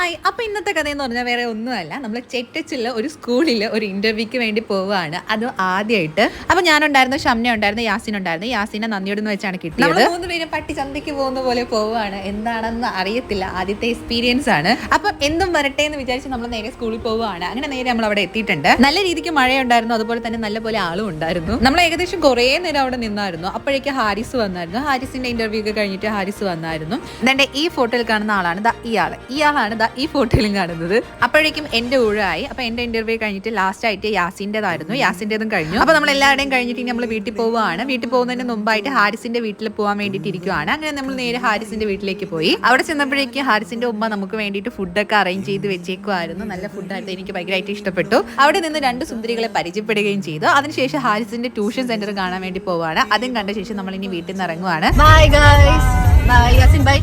Hi, അപ്പോൾ ഇന്നത്തെ കഥ എന്ന് പറഞ്ഞാൽ വേറെ ഒന്നുമല്ല, നമ്മൾ ചെറ്റച്ചിൽ ഒരു സ്കൂളിൽ ഒരു ഇന്റർവ്യൂക്ക് വേണ്ടി പോവുകയാണ്. അത് ആദ്യമായിട്ട്. അപ്പോൾ ഞാനുണ്ടായിരുന്നു, ഷംന ഉണ്ടായിരുന്നു, യാസിൻ ഉണ്ടായിരുന്നു. യാസിനെ നന്ദിയോടെന്ന് വെച്ചാണ് കിട്ടിയത്. നമ്മൾ 3 പേരും പട്ടി ചന്തയ്ക്ക് പോകുന്ന പോലെ പോവുകയാണ്. എന്താണെന്ന് അറിയത്തില്ല, ആദ്യത്തെ എക്സ്പീരിയൻസ് ആണ്. അപ്പോൾ എന്തും വരട്ടെ എന്ന് വിചാരിച്ച് നമ്മൾ നേരെ സ്കൂളിൽ പോവുകയാണ്. അങ്ങനെ നേരെ നമ്മൾ അവിടെ എത്തിയിട്ടുണ്ട്. നല്ല രീതിക്ക് മഴയുണ്ടായിരുന്നു, അതുപോലെ തന്നെ നല്ലപോലെ ആളും ഉണ്ടായിരുന്നു. നമ്മൾ ഏകദേശം കുറേ നേരം അവിടെ നിന്നായിരുന്നു. അപ്പോഴേക്ക് ഹാരിസ് വന്നായിരുന്നു. ഹാരിസിന്റെ ഇന്റർവ്യൂ ഒക്കെ കഴിഞ്ഞിട്ട് ഹാരിസ് വന്നായിരുന്നു. എന്റെ ഈ ഫോട്ടോയിൽ കാണുന്ന ആളാണ് ഇയാളാണ് ഈ ഫോട്ടോയിലും കാണുന്നത്. അപ്പോഴേക്കും എന്റെ ഊഴായി. അപ്പൊ എന്റെ ഇന്റർവ്യൂ കഴിഞ്ഞിട്ട് ലാസ്റ്റ് ആയിട്ട് യാസിന്റേതും കഴിഞ്ഞു. അപ്പൊ നമ്മൾ എല്ലാവരുടെയും കഴിഞ്ഞിട്ട് ഇനി നമ്മൾ വീട്ടിൽ പോവുകയാണ്. വീട്ടിൽ പോകുന്നതിന് മുമ്പായിട്ട് ഹാരിസിന്റെ വീട്ടിൽ പോകാൻ വേണ്ടിയിട്ട് ഇരിക്കുവാണ്. അങ്ങനെ നമ്മൾ നേരെ ഹാരിസിന്റെ വീട്ടിലേക്ക് പോയി. അവിടെ ചെന്നപ്പോഴേക്കും ഹാരിസിന്റെ ഉമ്മ നമുക്ക് വേണ്ടിയിട്ട് ഫുഡൊക്കെ അറേഞ്ച് ചെയ്ത് വെച്ചേക്കുമായിരുന്നു. നല്ല ഫുഡായിരുന്നു, എനിക്ക് ഭയങ്കരമായിട്ട് ഇഷ്ടപ്പെട്ടു. അവിടെ നിന്ന് 2 സുന്ദരികളെ പരിചയപ്പെടുകയും ചെയ്തു. അതിനുശേഷം ഹാരിസിന്റെ ട്യൂഷൻ സെന്റർ കാണാൻ വേണ്ടി പോവാണ്. അതും കണ്ട ശേഷം നമ്മൾ ഇനി വീട്ടിൽ നിന്ന് ഇറങ്ങുവാണ്. Bye guys, bye Yasin, by.